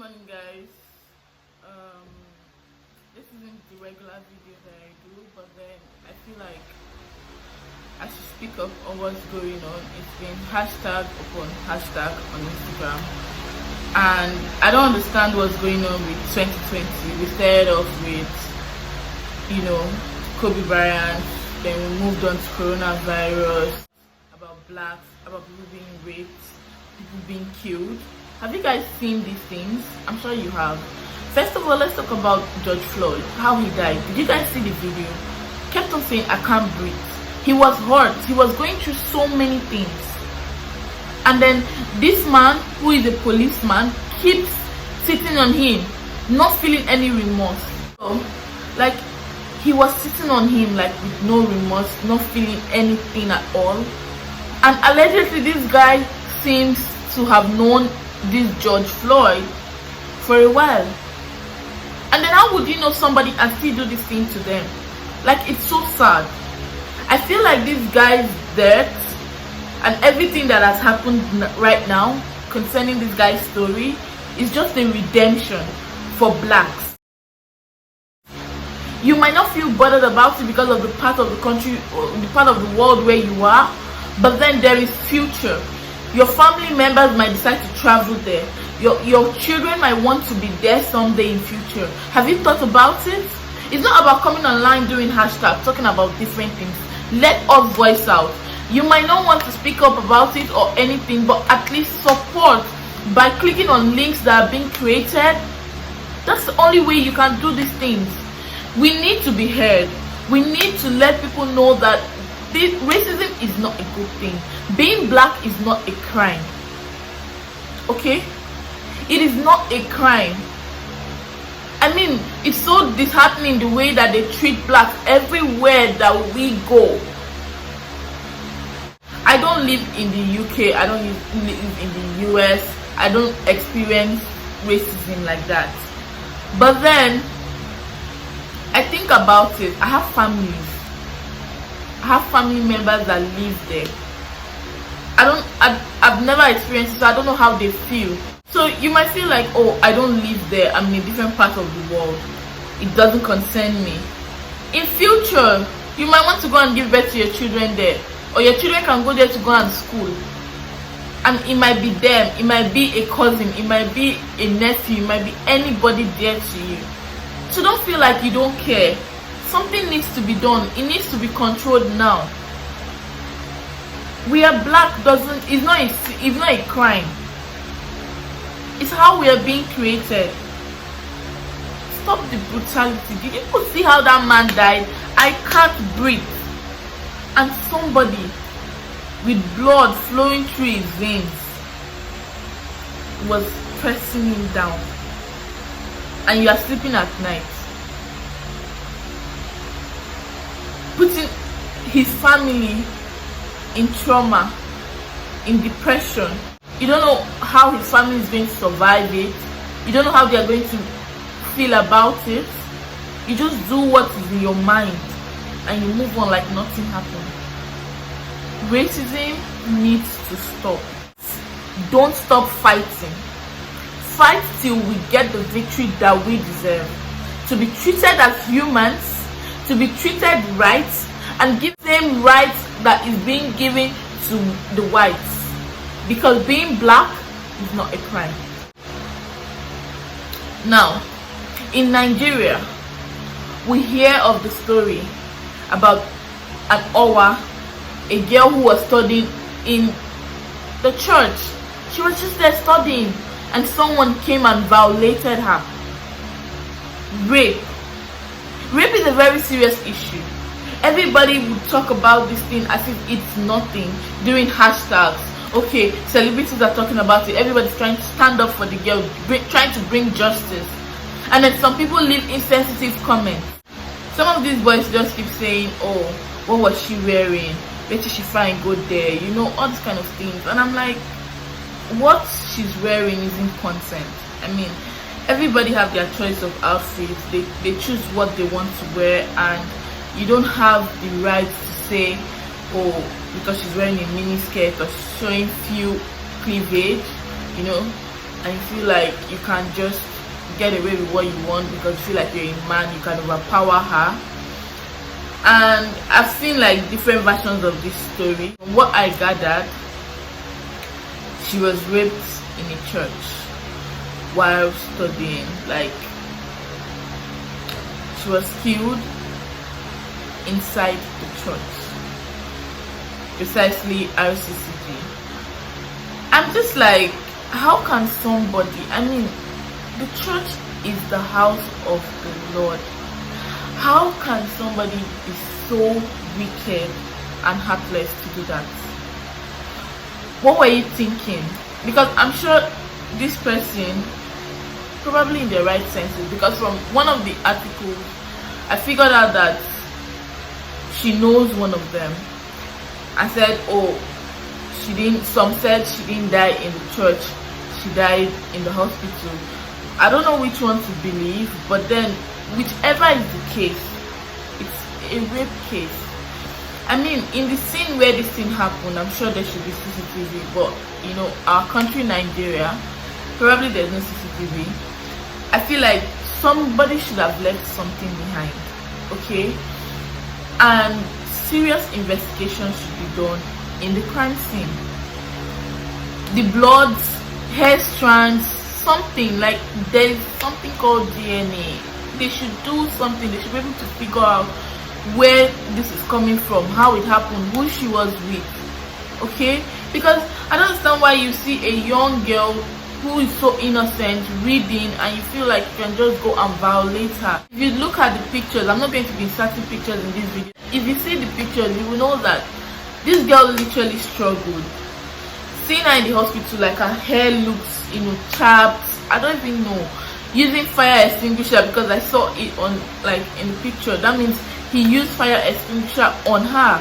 morning, guys. This isn't the regular video that I do, but then I feel like I should speak up on what's going on. It's been hashtag upon hashtag on Instagram, and I don't understand what's going on with 2020. We started off with, Kobe Bryant, then we moved on to coronavirus, about blacks, about people being raped, people being killed. Have you guys seen these things? I'm sure you have. First of all, let's talk about George Floyd, how he died. Did you guys see the video? Kept on saying, "I can't breathe." He was hurt. He was going through so many things. And then this man, who is a policeman, keeps sitting on him, not feeling any remorse. So, he was sitting on him with no remorse, not feeling anything at all. And allegedly, this guy seems to have known this George Floyd for a while. And then how would you know somebody and still do this thing to them? It's so sad. I feel like this guy's death and everything that has happened right now concerning this guy's story is just a redemption for blacks. You might not feel bothered about it because of the part of the country or the part of the world where you are, but then there is future. Your family members might decide to travel there. Your children might want to be there someday in future. Have you thought about it? It's not about coming online doing hashtag, talking about different things. Let us voice out. You might not want to speak up about it or anything, but at least support by clicking on links that are being created. That's the only way you can do these things. We need to be heard. We need to let people know that racism is not a good thing. Being black is not a crime. Okay? It is not a crime. I mean, it's so disheartening the way that they treat blacks everywhere that we go. I don't live in the UK. I don't live in the US. I don't experience racism like that. But then, I think about it. I have families. I have family members that live there. I've never experienced it, so I don't know how they feel. So you might feel like, oh, I don't live there, I'm in a different part of the world, it doesn't concern me. In future, you might want to go and give birth to your children there, or your children can go there to go and school, and it might be them, it might be a cousin, it might be a nephew, it might be anybody dear to you. So don't feel like you don't care. Something needs to be done. It needs to be controlled now. We are black it's not a crime. It's how we are being created. Stop the brutality. Did you see how that man died? I can't breathe. And somebody with blood flowing through his veins was pressing him down. And you are sleeping at night, putting his family in trauma, in depression. You don't know how his family is going to survive it. You don't know how they are going to feel about it. You just do what is in your mind and you move on like nothing happened. Racism needs to stop. Don't stop fighting. Fight till we get the victory that we deserve. To be treated as humans, to be treated right, and give the same rights that is being given to the whites. Because being black is not a crime. Now, in Nigeria, we hear of the story about an Owa, a girl who was studying in the church. She was just there studying, and someone came and violated her. Rape. Rape is a very serious issue. Everybody would talk about this thing as if it's nothing during hashtags. Okay, celebrities are talking about it. Everybody's trying to stand up for the girl, trying to bring justice. And then some people leave insensitive comments. Some of these boys just keep saying, oh, what was she wearing? Where did she find go there? All these kind of things. And I'm like, what she's wearing isn't consent. I mean, everybody have their choice of outfits. They choose what they want to wear, and you don't have the right to say, oh, because she's wearing a mini skirt or showing few cleavage, and you feel like you can just get away with what you want because you feel like you're a man, you can overpower her. And I've seen like different versions of this story. From what I gathered, she was raped in a church while studying. Like, she was killed inside the church, precisely RCCG. I'm just like, how can somebody, I mean, the church is the house of the Lord. How can somebody be so wicked and heartless to do that? What were you thinking? Because I'm sure this person probably in the right senses, because from one of the articles I figured out that she knows one of them and said, oh, she didn't, some said she didn't die in the church, she died in the hospital. I don't know which one to believe, but then whichever is the case, it's a rape case. I mean, in the scene where this thing happened, I'm sure there should be CCTV, but you know, our country, Nigeria, probably there's no CCTV. I feel like somebody should have left something behind, okay? And serious investigation should be done in the crime scene. The blood, hair strands, something, like there's something called DNA. They should do something. They should be able to figure out where this is coming from, how it happened, who she was with, okay? Because I don't understand why you see a young girl who is so innocent reading and you feel like you can just go and violate her. If you look at the pictures, I'm not going to be inserting pictures in this video. If you see the pictures, you will know that this girl literally struggled. Seeing her in the hospital, like her hair looks, you know, chapped, I don't even know, using fire extinguisher, because I saw it on, like, in the picture. That means he used fire extinguisher on her.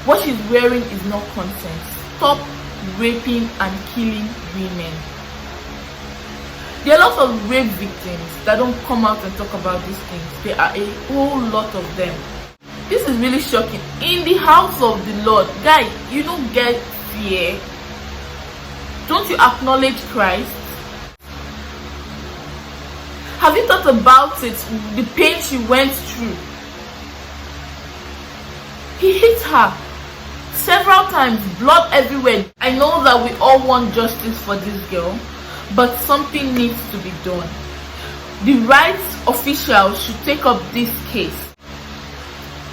What she's wearing is not consent. Stop raping and killing women. There are lots of rape victims that don't come out and talk about these things. There are a whole lot of them. This is really shocking. In the house of the Lord, guys, you don't get fear. Don't you acknowledge Christ? Have you thought about it, the pain she went through? He hit her several times, blood everywhere. I know that we all want justice for this girl, but something needs to be done. The rights officials should take up this case.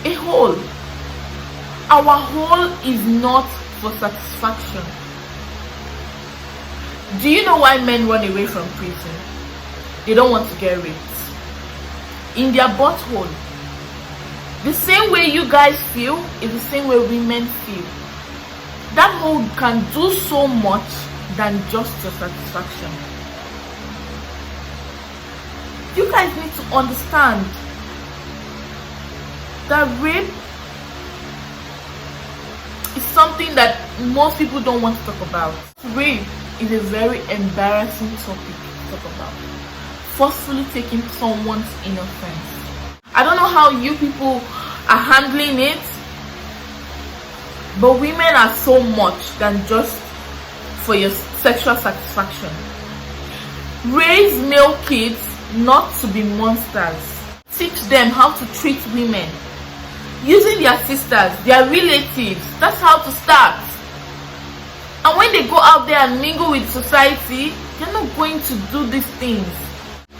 A whole. Our whole is not for satisfaction. Do you know why men run away from prison? They don't want to get raped. In their butthole. The same way you guys feel is the same way women feel. That hole can do so much than just your satisfaction. You guys need to understand that rape is something that most people don't want to talk about. Rape is a very embarrassing topic to talk about. Forcefully taking someone's innocence. I don't know how you people are handling it, but women are so much than just for your sexual satisfaction. Raise male kids not to be monsters. Teach them how to treat women. Using their sisters, their relatives, that's how to start. And when they go out there and mingle with society, they're not going to do these things.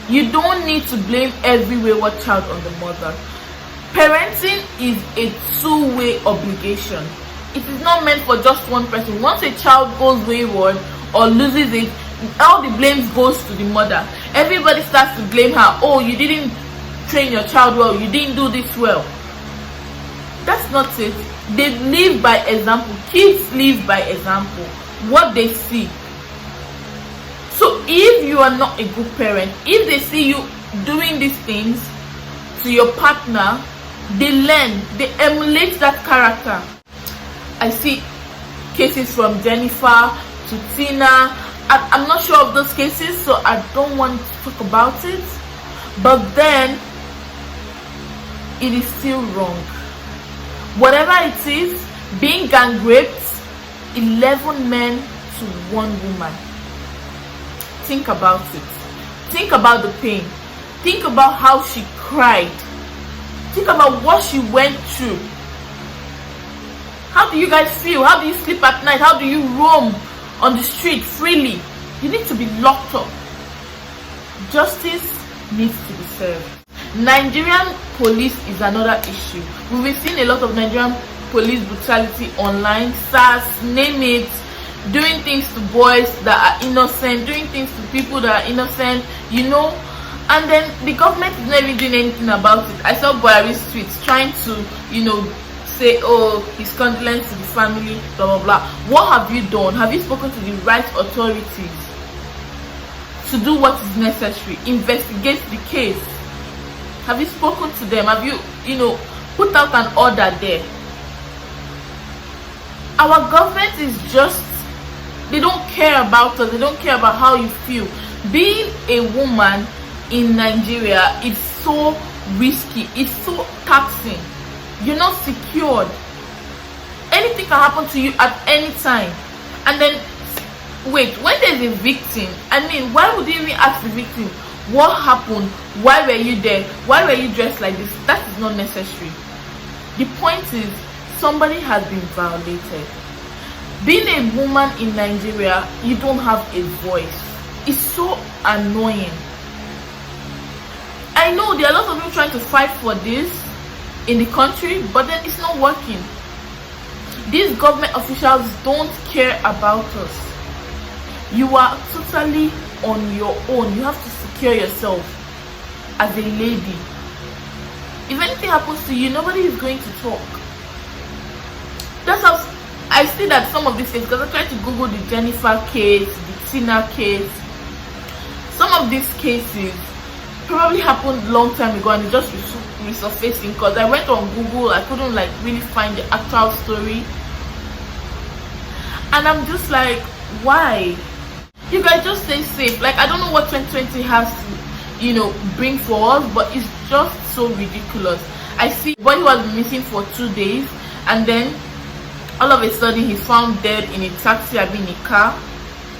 You don't need to blame every wayward child on the mother. Parenting is a two-way obligation. It is not meant for just one person. Once a child goes wayward or loses it, all the blame goes to the mother. Everybody starts to blame her. Oh, you didn't train your child well. You didn't do this well. That's not it. They live by example. Kids live by example. What they see. So if you are not a good parent, if they see you doing these things to your partner, they learn, they emulate that character. I see cases from Jennifer to Tina. I'm not sure of those cases, so I don't want to talk about it. But then, it is still wrong. Whatever it is, being gang raped, 11 men to 1 woman. think about it. Think about the pain. Think about how she cried. Think about what she went through. How do you guys feel? How do you sleep at night? How do you roam on the street freely? You need to be locked up. Justice needs to be served. Nigerian police is another issue. We've been seeing a lot of Nigerian police brutality online, SARS, name it, doing things to boys that are innocent, doing things to people that are innocent, you know, and then the government is not even doing anything about it. I saw Buhari's tweets trying to, you know, say, oh, his condolence to the family, blah blah blah. What have you done? Have you spoken to the right authorities to do what is necessary? Investigate the case. Have you spoken to them? Have you, you know, put out an order there? Our government is just, they don't care about us. They don't care about how you feel. Being a woman in Nigeria, it's so risky. It's so taxing. You're not secured. Anything can happen to you at any time. And then, wait, when there's a victim, I mean, why would you even ask the victim, what happened? Why were you there? Why were you dressed like this? That is not necessary. The point is, somebody has been violated. Being a woman in Nigeria, you don't have a voice. It's so annoying. I know there are a lot of people trying to fight for this in the country, but then it's not working. These government officials don't care about us. You are totally on your own. You have to secure yourself as a lady. If anything happens to you, nobody is going to talk. That's how I see that some of these cases, because I tried to Google the Jennifer case, the Tina case. Some of these cases probably happened long time ago and it just resurfacing, because I went on Google, I couldn't like really find the actual story, and I'm just like, why? You guys just stay safe. Like, I don't know what 2020 has to, you know, bring for us, but it's just so ridiculous. I see boy was missing for 2 days, and then all of a sudden he's found dead in a taxi, I mean a car.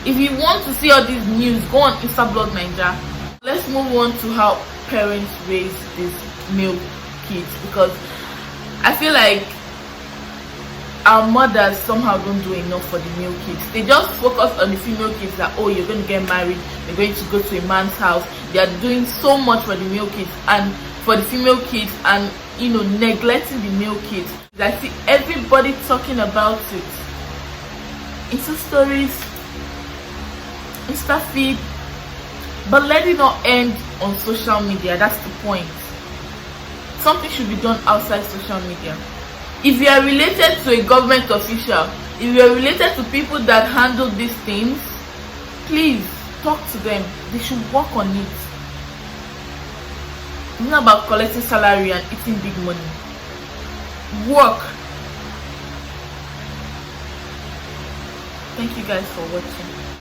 If you want to see all these news, go on Instablog Nigeria. Let's move on to how parents raise these male kids, because I feel like our mothers somehow don't do enough for the male kids. They just focus on the female kids, that, oh, you're going to get married, you're going to go to a man's house. They are doing so much for the male kids and for the female kids, and, you know, neglecting the male kids. I see everybody talking about it. Insta stories, Insta feed, but let it not end on social media. That's the point. Something should be done outside social media. If you are related to a government official, if you are related to people that handle these things, please talk to them. They should work on it. It's not about collecting salary and eating big money. Work. Thank you guys for watching.